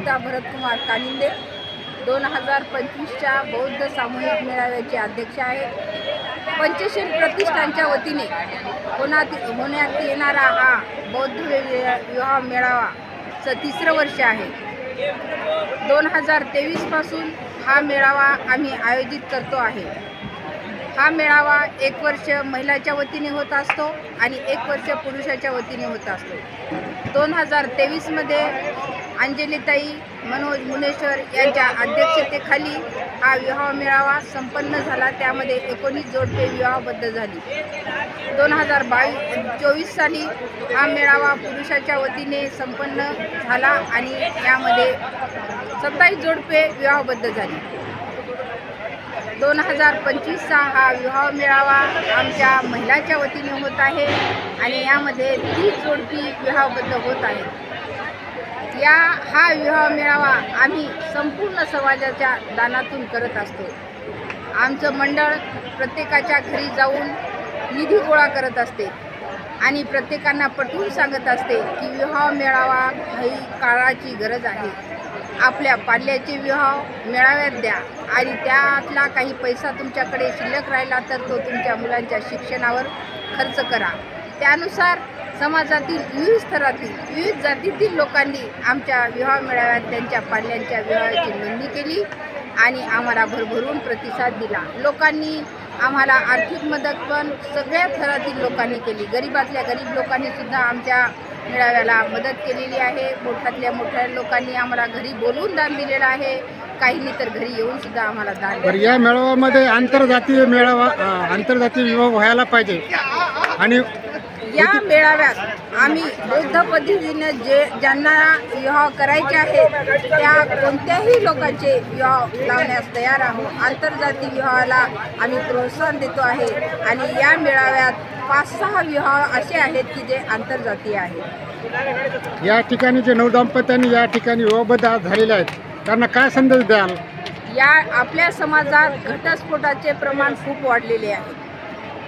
सुनीता भरतकुमार कानिंदे 2025च्या बौद्ध सामूहिक मेळाव्याचे अध्यक्ष आहे। पंचशील प्रतिष्ठानच्या वतीने होण्यात येणारा हा बौद्ध विवाह मेळावा तिसरं वर्ष आहे। 2023 पासून हा मेळावा आम्ही आयोजित करतो आहे। हा मेळावा एक वर्ष महिलाच्या वतीने होत असतो आणि एक वर्ष पुरुषाच्या वतीने होत असतो। 2023 मध्ये अंजलीताई मनोज मुनेश्वर यांच्या अध्यक्षतेखाली हा विवाह मेळावा संपन्न झाला। त्यामध्ये 19 जोडपे विवाहबद्ध झाली। 2024 साली हा मेळावा पुरुषाच्या वतीने संपन्न झाला आणि यामध्ये 27 जोडपे विवाहबद्ध झाली। 2025चा हा विवाह मेळावा आमच्या महिलांच्या वतीने होत आहे आणि यामध्ये 30 जोडपी विवाहबद्ध होत आहेत। हा विवाह मेळावा आम्ही संपूर्ण समाजाच्या दानातून करत असतो। आमचं मंडळ प्रत्येकाच्या घरी जाऊन निधी गोळा करत असते आणि प्रत्येकांना पटवून सांगत असते की विवाह मेळावा ही काळाची गरज आहे। आपल्या पाल्याचे विवाह मेळाव्यात द्या आणि त्यातला काही पैसा तुमच्याकडे शिल्लक राहिला तर तो तुमच्या मुलांच्या शिक्षणावर खर्च करा। त्यानुसार समाजातील विविध स्तरातील विविध जातीतील लोकांनी आमच्या विवाह मेळाव्यात त्यांच्या पाल्यांच्या विवाहाची नोंदणी केली आणि आम्हाला भरभरून प्रतिसाद दिला। लोकांनी आम्हाला आर्थिक मदत पण सगळ्या थरातील लोकांनी केली। गरीबातल्या गरीब लोकांनी सुद्धा आमच्या मेळाव्याला मदत केलेली आहे। मोठ्यातल्या मोठ्या लोकांनी आम्हाला घरी बोलवून दान दिलेलं आहे। काहींनी तर घरी येऊन सुद्धा आम्हाला दान दिलं। या मेळाव्यामध्ये आंतरजातीय विवाह व्हायला पाहिजे आणि या मेळाव्यात आम्ही बौद्ध पद्धतीने ज्यांना विवाह करायचे आहेत त्या कोणत्याही लोकांचे विवाह लावण्यास तयार आहोत। आंतरजातीय विवाहाला आम्ही प्रोत्साहन देतो आहे आणि या मेळाव्यात 5-6 विवाह असे आहेत की जे आंतरजातीय आहेत। या ठिकाणी जे नवदंपत्यांनी या ठिकाणी विवाहबद्ध झालेले आहेत त्यांना काय संदेश द्याल? या आपल्या समाजात घटस्फोटाचे प्रमाण खूप वाढलेले आहे।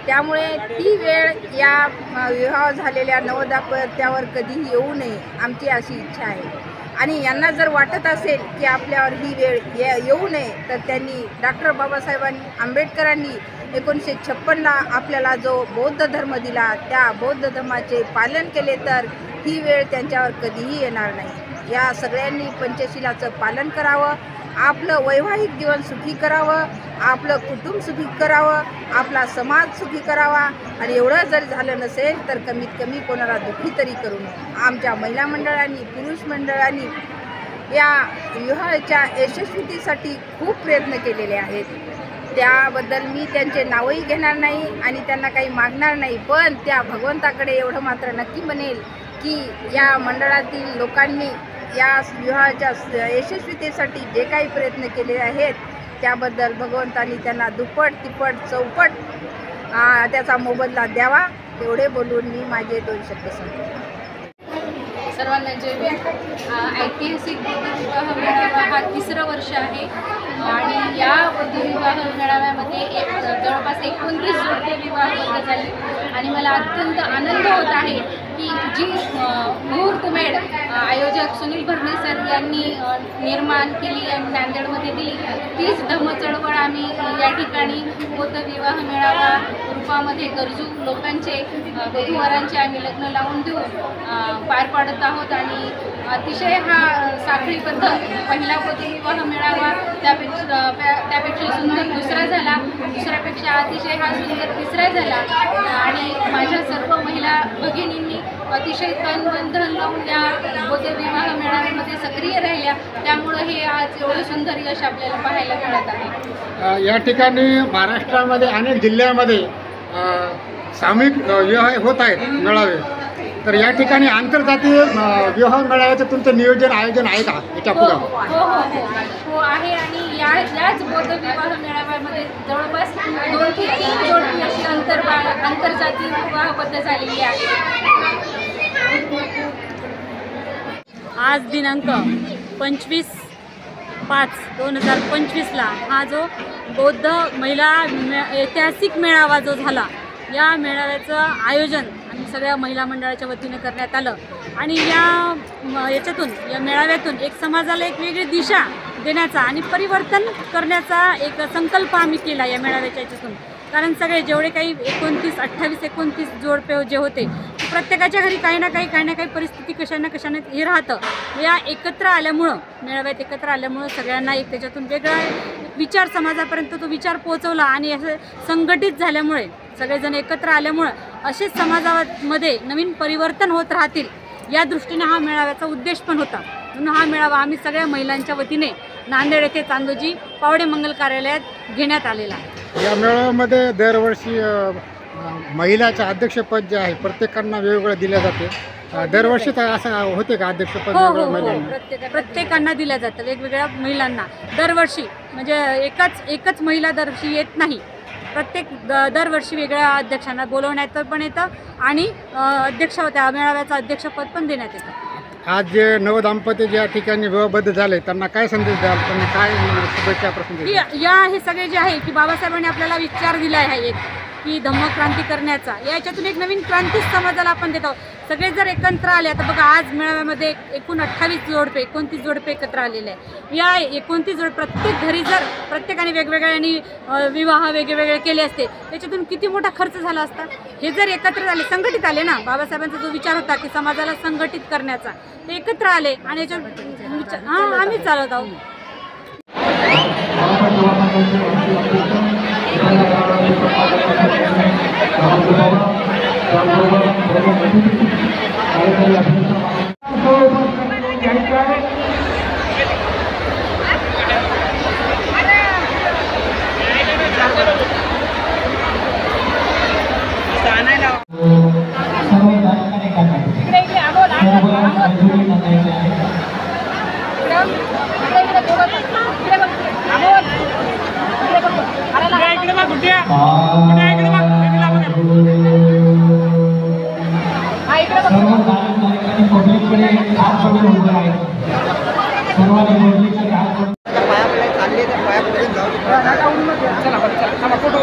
त्यामुळे ती वेळ या विवाह झालेल्या नवदंपत्यावर कधीही येऊ नये आमची अशी इच्छा आहे। आणि यांना जर वाटत असेल की आपल्यावर ही वेळ येऊ नये तर त्यांनी डॉक्टर बाबासाहेब आंबेडकरांनी 1956ला आपल्याला जो बौद्ध धर्म दिला त्या बौद्ध धर्माचे पालन केले तर ही वेळ त्यांच्यावर कधीही येणार नाही। या सगळ्यांनी पंचशिलाचं पालन करावं, आपलं वैवाहिक जीवन सुखी करावं, आपलं कुटुंब सुखी करावं, आपला समाज सुखी करावा आणि एवढं जर झालं नसेल तर कमीत कमी कोणाला दुःखी तरी करू नये। आमच्या महिला मंडळांनी पुरुष मंडळांनी या विवाहाच्या यशस्वीतेसाठी खूप प्रयत्न केलेले आहेत। त्याबद्दल मी त्यांचे नावही घेणार नाही आणि त्यांना काही मागणार नाही, पण त्या भगवंताकडे एवढं मात्र नक्की बनेल की या मंडळातील लोकांनी या विवाहाच्या यशस्वीतेसाठी जे काही प्रयत्न केले आहेत त्याबद्दल भगवंतांनी त्यांना दुप्पट तिप्पट चौपट त्याचा मोबदला द्यावा। एवढे बोलून मी माझे 2 शब्द सांगतो। सर्वांना जय भीम। ऐतिहासिक बौद्ध विवाह मेळावा हा 3रं वर्ष आहे आणि या बौद्ध विवाह मेळाव्यामध्ये जवळपास 29 जोडपे विवाहबद्ध झाले आणि मला अत्यंत आनंद होत आहे की जी मुहूर्तमेढ आयोजक सुनील भरणे सर यांनी निर्माण केली आणि नांदेडमध्ये दिली तीच धम्मचळवळ आम्ही या ठिकाणी बौद्ध विवाह मेळावा रूपामध्ये गरजू लोकांचे वधूवरांचे आम्ही लग्न लावून देऊन पार पाडत आहोत आणि अतिशय हा साखळीबद्ध पहिला बौद्ध विवाह मेळावा त्यापेक्षा सुंदर दुसरा झाला, दुसऱ्यापेक्षा अतिशय हा सुंदर तिसरा झाला आणि माझ्या सर्व महिला भगिनींनी अतिशय तन मन धन लावून या बौद्ध विवाह मेळाव्यामध्ये सक्रिय राहिल्या, त्यामुळं हे आज एवढं सुंदर यश आपल्याला पाहायला मिळत आहे। या ठिकाणी महाराष्ट्रामध्ये अनेक जिल्ह्यामध्ये सामूहिक विवाह होत आहेत मेळावे, तर या ठिकाणी आंतरजातीय विवाह मेळाव्याचं तुमचं नियोजन आयोजन आहे का याच्या पुढे? हो आहे आणि याच बौद्ध विवाह मेळाव्यामध्ये जवळपास 2 ते 3 जोडपी अशी आंतरजातीय विवाहबद्ध झालेली आहे। आज दिनांक 25/5/2025ला हा जो बौद्ध महिला ऐतिहासिक मेळावा जो झाला, या मेळाव्याचं आयोजन आम्ही सगळ्या महिला मंडळाच्या वतीने करण्यात आलं आणि याच्यातून या मेळाव्यातून एक समाजाला एक वेगळी दिशा देण्याचा आणि परिवर्तन करण्याचा एक संकल्प आम्ही केला या मेळाव्याच्या याच्यातून. कारण सगळे जेवढे काही 28-29 जोडपे जे होते प्रत्येकाच्या घरी काही ना काही परिस्थिती कशाने हे राहतं. या एकत्र आल्यामुळं मेळाव्यात एकत्र आल्यामुळं सगळ्यांना एक त्याच्यातून वेगळा विचार समाजापर्यंत तो विचार पोहोचवला आणि असं संघटित झाल्यामुळे सगळेजण एकत्र आल्यामुळं असेच समाजामध्ये नवीन परिवर्तन होत राहतील या दृष्टीने हा मेळाव्याचा उद्देश पण होता. म्हणून हा मेळावा आम्ही सगळ्या महिलांच्या वतीने नांदेड येथे चांदोजी पावडे मंगल कार्यालयात घेण्यात आलेला आहे. या मेळाव्यामध्ये दरवर्षी महिलाचं अध्यक्षपद जे आहे प्रत्येकांना वेगवेगळं दिलं जाते. दरवर्षी तर असं होते का अध्यक्षपद हो वेगवेगळ्या महिलांना? प्रत्येकांना दिल्या जातं वेगवेगळ्या महिलांना दरवर्षी. म्हणजे एकच महिला दरवर्षी येत नाही. दरवर्षी वेगळ्या अध्यक्षांना बोलवण्यात पण येतं आणि त्या मेळाव्याचं अध्यक्षपद पण देण्यात येतं. आज जे नवदाम्पत्य ज्या ठिकाणी विवाहबद्ध झाले त्यांना काय संदेश द्याल? त्यांनी काय शुभेच्छा प्रसंगी की हे सगळे जे आहे की बाबासाहेबांनी आपल्याला विचार दिला आहे एक की धम्मक्रांती करण्याचा. याच्यातून एक नवीन क्रांतीच समाजाला आपण देत आहोत. सगळे जर एकत्र आले, आता बघा आज मेळाव्यामध्ये एकूण 29 जोडपे एकत्र आलेले आहे. या 29 जोड प्रत्येक घरी जर प्रत्येकाने वेगवेगळ्यांनी विवाह वेगवेगळे केले असते त्याच्यातून किती मोठा खर्च झाला असता. हे जर एकत्र झाले संघटित आले ना, बाबासाहेबांचा जो विचार होता की समाजाला संघटित करण्याचा, ते एकत्र आले आणि याच्यावर आम्ही चालवत आहोत. फोटो